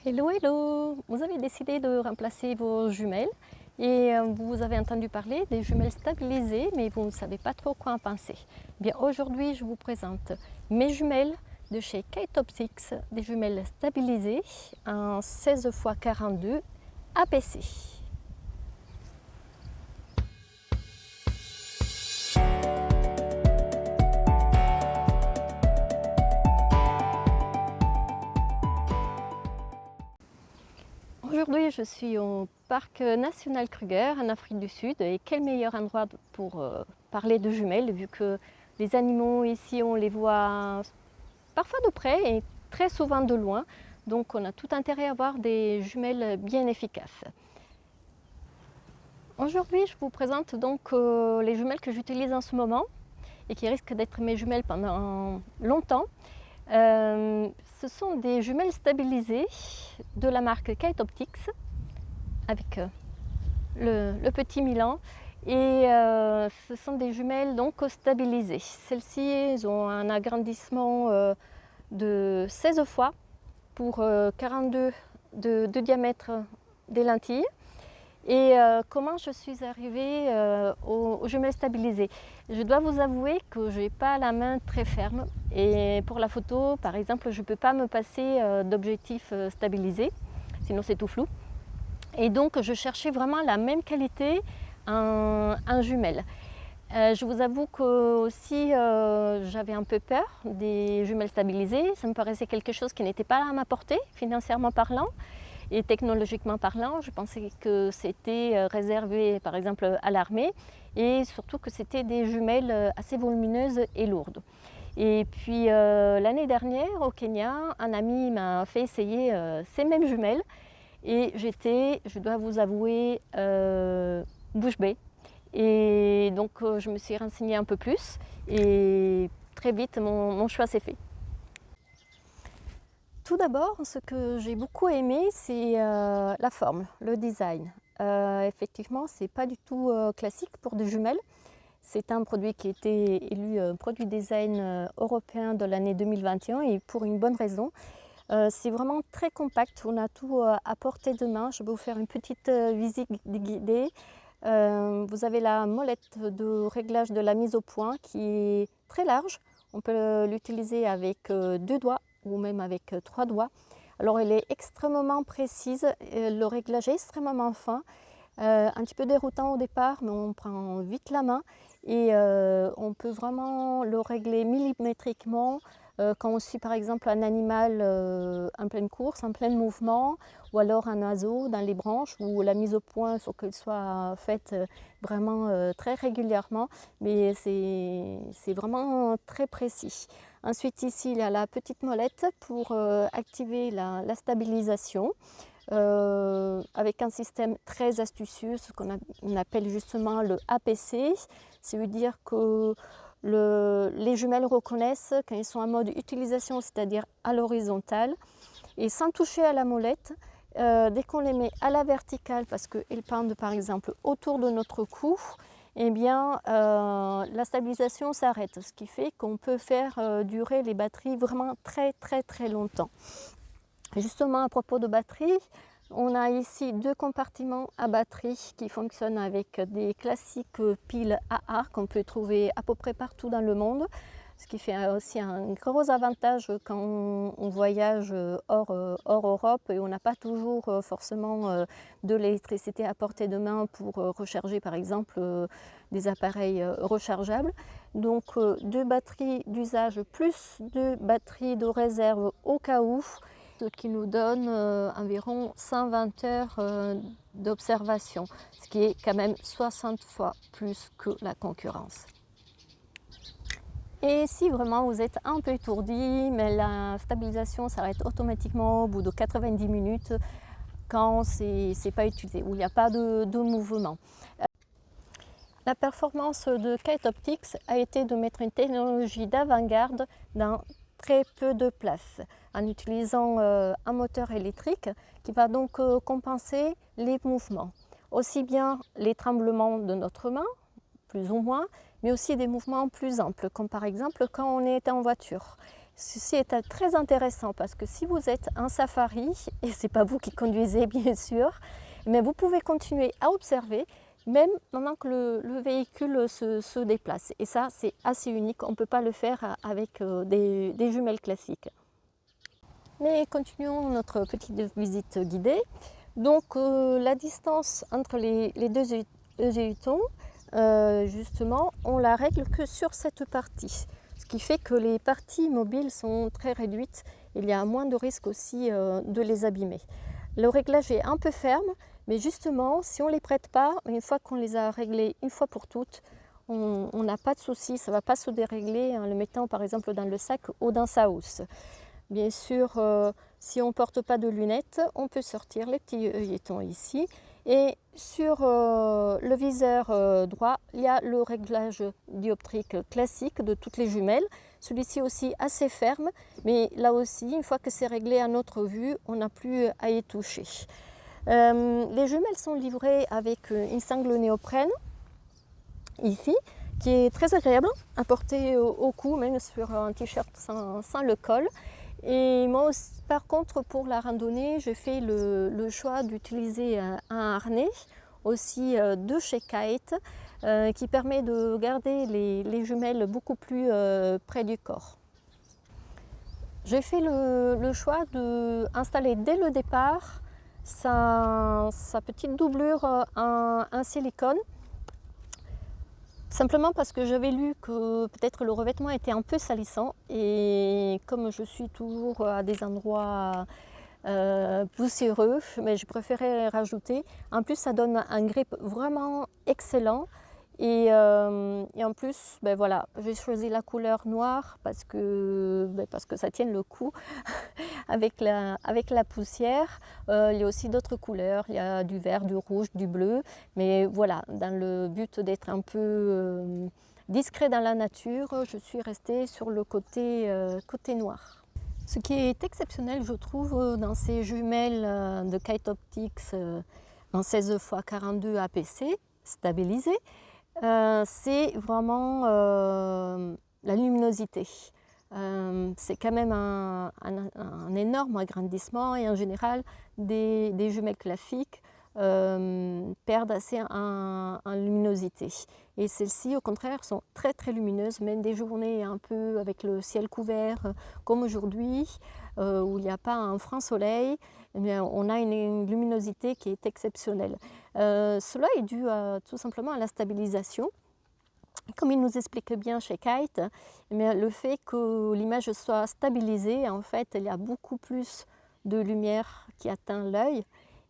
Hello, hello! Vous avez décidé de remplacer vos jumelles et vous avez entendu parler des jumelles stabilisées, mais vous ne savez pas trop quoi en penser. Bien, aujourd'hui, je vous présente mes jumelles de chez Kite Optics, des jumelles stabilisées en 16 x 42 APC. Aujourd'hui, je suis au parc national Kruger en Afrique du Sud et quel meilleur endroit pour parler de jumelles vu que les animaux ici on les voit parfois de près et très souvent de loin, donc on a tout intérêt à avoir des jumelles bien efficaces. Aujourd'hui, je vous présente donc les jumelles que j'utilise en ce moment et qui risquent d'être mes jumelles pendant longtemps. Ce sont des jumelles stabilisées de la marque Kite Optics avec le petit Milan et ce sont des jumelles donc stabilisées. Celles-ci ont un agrandissement de 16 fois pour 42 de diamètre des lentilles. Et comment je suis arrivée aux jumelles stabilisées? Je dois vous avouer que je n'ai pas la main très ferme et pour la photo, par exemple, je ne peux pas me passer d'objectif stabilisé, sinon c'est tout flou. Et donc je cherchais vraiment la même qualité en jumelles. Je vous avoue que aussi j'avais un peu peur des jumelles stabilisées. Ça me paraissait quelque chose qui n'était pas à ma portée, financièrement parlant. Et technologiquement parlant, je pensais que c'était réservé par exemple à l'armée et surtout que c'était des jumelles assez volumineuses et lourdes. Et puis l'année dernière au Kenya, un ami m'a fait essayer ces mêmes jumelles et j'étais, je dois vous avouer, bouche bée. Et donc je me suis renseignée un peu plus et très vite mon choix s'est fait. Tout d'abord, ce que j'ai beaucoup aimé, c'est la forme, le design. Effectivement, ce n'est pas du tout classique pour des jumelles. C'est un produit qui a été élu produit design européen de l'année 2021 et pour une bonne raison. C'est vraiment très compact, on a tout à portée de main. Je vais vous faire une petite visite guidée. Vous avez la molette de réglage de la mise au point qui est très large. On peut l'utiliser avec 2 doigts ou même avec 3 doigts. Alors elle est extrêmement précise, le réglage est extrêmement fin, un petit peu déroutant au départ, mais on prend vite la main et on peut vraiment le régler millimétriquement quand on suit par exemple un animal en pleine course, en plein mouvement, ou alors un oiseau dans les branches où la mise au point, il faut qu'elle soit faite vraiment très régulièrement, mais c'est vraiment très précis. Ensuite ici il y a la petite molette pour activer la stabilisation. Avec un système très astucieux, ce qu'on appelle justement le APC. Ça veut dire que les jumelles reconnaissent quand ils sont en mode utilisation, c'est-à-dire à l'horizontale, et sans toucher à la molette. Dès qu'on les met à la verticale, parce qu'elles pendent par exemple autour de notre cou, eh bien, la stabilisation s'arrête, ce qui fait qu'on peut faire durer les batteries vraiment très longtemps. Justement, à propos de batterie, on a ici 2 compartiments à batterie qui fonctionnent avec des classiques piles AA qu'on peut trouver à peu près partout dans le monde, ce qui fait aussi un gros avantage quand on voyage hors Europe et on n'a pas toujours forcément de l'électricité à portée de main pour recharger par exemple des appareils rechargeables. Donc 2 batteries d'usage plus 2 batteries de réserve au cas où, ce qui nous donne environ 120 heures d'observation, ce qui est quand même 60 fois plus que la concurrence. Et si vraiment vous êtes un peu étourdi, mais la stabilisation s'arrête automatiquement au bout de 90 minutes quand c'est pas utilisé, où il n'y a pas de mouvement. La performance de Kite Optics a été de mettre une technologie d'avant-garde dans très peu de place, en utilisant un moteur électrique qui va donc compenser les mouvements, aussi bien les tremblements de notre main, plus ou moins, mais aussi des mouvements plus amples, comme par exemple quand on est en voiture. Ceci est très intéressant parce que si vous êtes en safari, et ce n'est pas vous qui conduisez bien sûr, mais vous pouvez continuer à observer même pendant que le véhicule se déplace. Et ça, c'est assez unique, on ne peut pas le faire avec des jumelles classiques. Mais continuons notre petite visite guidée. Donc la distance entre les deux œilletons, justement, on la règle que sur cette partie. Ce qui fait que les parties mobiles sont très réduites. Il y a moins de risque aussi de les abîmer. Le réglage est un peu ferme, mais justement, si on ne les prête pas, une fois qu'on les a réglés une fois pour toutes, on n'a pas de souci, ça ne va pas se dérégler en le mettant par exemple dans le sac ou dans sa housse. Bien sûr, si on ne porte pas de lunettes, on peut sortir les petits œilletons ici. Et sur le viseur droit, il y a le réglage dioptrique classique de toutes les jumelles. Celui-ci aussi assez ferme, mais là aussi, une fois que c'est réglé à notre vue, on n'a plus à y toucher. Les jumelles sont livrées avec une sangle néoprène, ici, qui est très agréable à porter au cou, même sur un t-shirt sans le col. Et moi aussi, par contre, pour la randonnée, j'ai fait le choix d'utiliser un harnais aussi de chez Kite qui permet de garder les jumelles beaucoup plus près du corps. J'ai fait le choix d'installer dès le départ sa petite doublure en silicone. Simplement parce que j'avais lu que peut-être le revêtement était un peu salissant et comme je suis toujours à des endroits poussiéreux, mais je préférais rajouter. En plus, ça donne un grip vraiment excellent et en plus, ben voilà, j'ai choisi la couleur noire parce que ça tienne le coup avec la poussière. Il y a aussi d'autres couleurs, il y a du vert, du rouge, du bleu, mais voilà, dans le but d'être un peu discret dans la nature, je suis restée sur le côté noir. Ce qui est exceptionnel, je trouve, dans ces jumelles de Kite Optics en 16 x 42 APC stabilisées, c'est vraiment la luminosité. C'est quand même un énorme agrandissement et en général des jumelles classiques perdent assez en luminosité. Et celles-ci au contraire sont très très lumineuses, même des journées un peu avec le ciel couvert comme aujourd'hui où il n'y a pas un franc soleil, on a une luminosité qui est exceptionnelle. Cela est dû tout simplement à la stabilisation. Comme il nous explique bien chez Kite, le fait que l'image soit stabilisée, en fait, il y a beaucoup plus de lumière qui atteint l'œil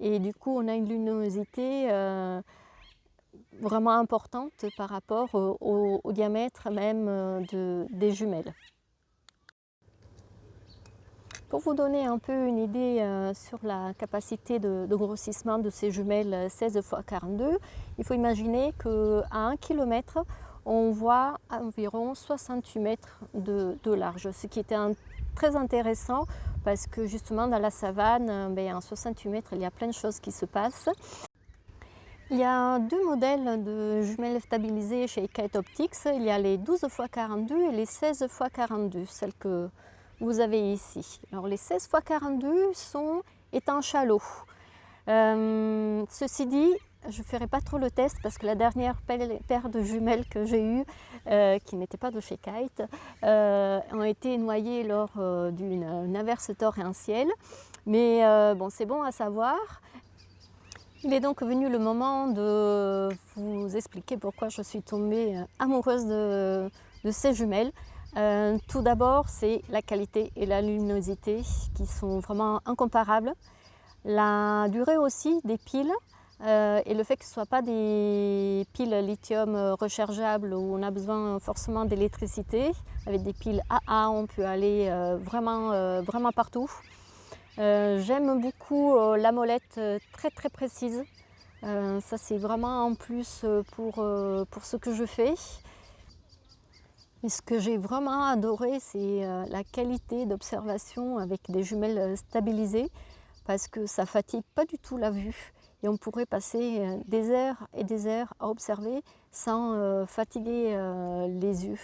et du coup, on a une luminosité vraiment importante par rapport au diamètre même des jumelles. Pour vous donner un peu une idée sur la capacité de grossissement de ces jumelles 16 x 42, il faut imaginer qu'à 1 km, on voit environ 68 mètres de large, ce qui était très intéressant parce que justement dans la savane, en 68 mètres, il y a plein de choses qui se passent. Il y a deux modèles de jumelles stabilisées chez Kite Optics. Il y a les 12 x 42 et les 16 x 42, celles que vous avez ici. Alors les 16 x 42 sont étanches à l'eau. Ceci dit, je ne ferai pas trop le test parce que la dernière paire de jumelles que j'ai eue, qui n'était pas de chez Kite, ont été noyées lors d'une averse torrentielle. Mais bon, c'est bon à savoir. Il est donc venu le moment de vous expliquer pourquoi je suis tombée amoureuse de ces jumelles. Tout d'abord, c'est la qualité et la luminosité qui sont vraiment incomparables. La durée aussi des piles et le fait que ce ne soient pas des piles lithium rechargeables où on a besoin forcément d'électricité. Avec des piles AA, on peut aller vraiment partout. J'aime beaucoup la molette très très précise. Ça c'est vraiment en plus pour ce que je fais. Et ce que j'ai vraiment adoré, c'est la qualité d'observation avec des jumelles stabilisées parce que ça ne fatigue pas du tout la vue et on pourrait passer des heures et des heures à observer sans fatiguer les yeux.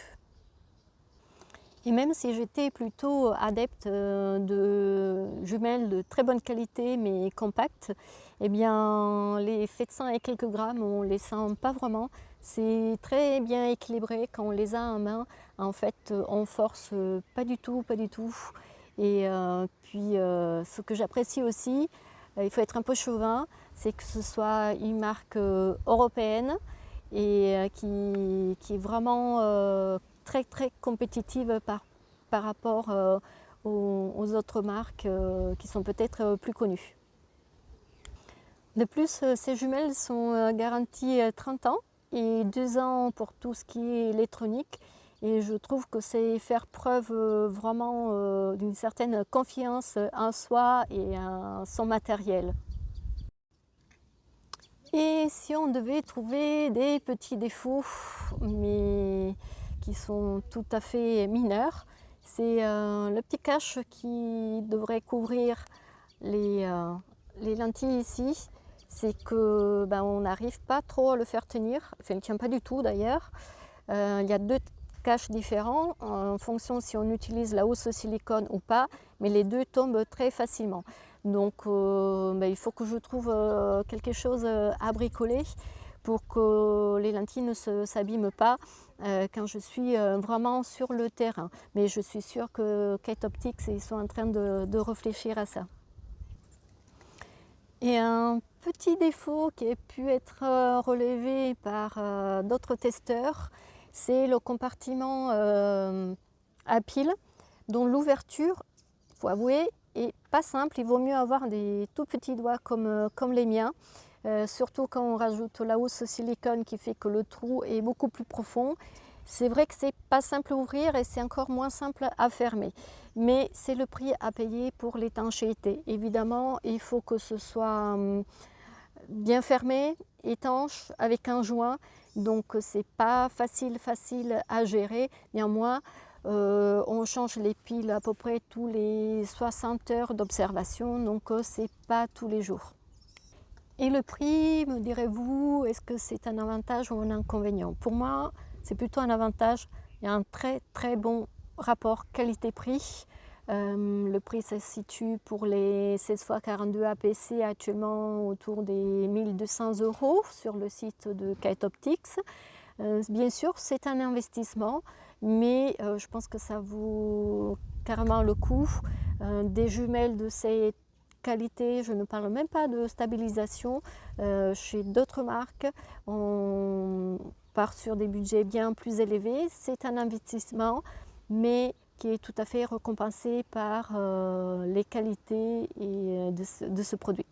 Et même si j'étais plutôt adepte de jumelles de très bonne qualité mais compactes, eh bien les faits de 100 et quelques grammes, on ne les sent pas vraiment. C'est très bien équilibré quand on les a en main. En fait, on force pas du tout, pas du tout. Et puis, ce que j'apprécie aussi, il faut être un peu chauvin, c'est que ce soit une marque européenne et qui est vraiment très très compétitive par rapport aux autres marques qui sont peut-être plus connues. De plus, ces jumelles sont garanties 30 ans et 2 ans pour tout ce qui est électronique. Et je trouve que c'est faire preuve vraiment d'une certaine confiance en soi et en son matériel. Et si on devait trouver des petits défauts, mais qui sont tout à fait mineurs, c'est le petit cache qui devrait couvrir les lentilles ici. C'est que on n'arrive pas trop à le faire tenir, enfin il ne tient pas du tout d'ailleurs. Il y a 2 caches différents en fonction si on utilise la housse silicone ou pas, mais les 2 tombent très facilement. Donc il faut que je trouve quelque chose à bricoler pour que les lentilles ne s'abîment pas quand je suis vraiment sur le terrain. Mais je suis sûre que Kite Optics, ils sont en train de réfléchir à ça. Et un petit défaut qui a pu être relevé par d'autres testeurs, c'est le compartiment à pile dont l'ouverture, il faut avouer, est pas simple. Il vaut mieux avoir des tout petits doigts comme les miens, surtout quand on rajoute la housse silicone qui fait que le trou est beaucoup plus profond. C'est vrai que c'est pas simple à ouvrir et c'est encore moins simple à fermer, mais c'est le prix à payer pour l'étanchéité. Évidemment, il faut que ce soit bien fermé, étanche, avec un joint, donc c'est pas facile à gérer. Néanmoins, on change les piles à peu près tous les 60 heures d'observation, donc c'est pas tous les jours. Et le prix, me direz-vous, est-ce que c'est un avantage ou un inconvénient? Pour moi, c'est plutôt un avantage. Il y a un très très bon rapport qualité-prix. Le prix se situe pour les 16x42 APC actuellement autour des 1200 € sur le site de Kite Optics. Bien sûr, c'est un investissement, mais je pense que ça vaut carrément le coup. Des jumelles de cette qualité, je ne parle même pas de stabilisation. Chez d'autres marques, on part sur des budgets bien plus élevés. C'est un investissement, mais qui est tout à fait récompensé par les qualités de ce produit.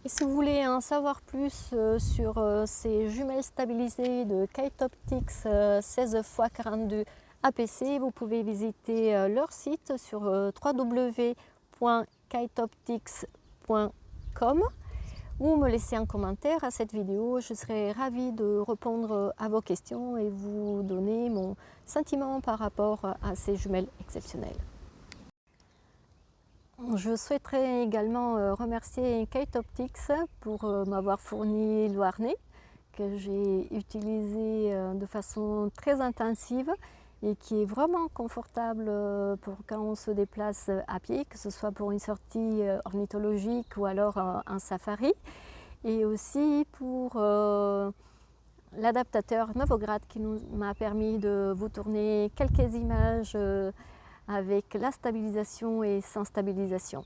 Et si vous voulez en savoir plus sur ces jumelles stabilisées de Kite Optics 16x42 APC, vous pouvez visiter leur site sur www.kiteoptics.com ou me laisser un commentaire à cette vidéo. Je serai ravie de répondre à vos questions et vous donner mon sentiment par rapport à ces jumelles exceptionnelles. Je souhaiterais également remercier Kite Optics pour m'avoir fourni le harnais que j'ai utilisé de façon très intensive et qui est vraiment confortable pour quand on se déplace à pied, que ce soit pour une sortie ornithologique ou alors un safari, et aussi pour l'adaptateur Novograd qui m'a permis de vous tourner quelques images avec la stabilisation et sans stabilisation.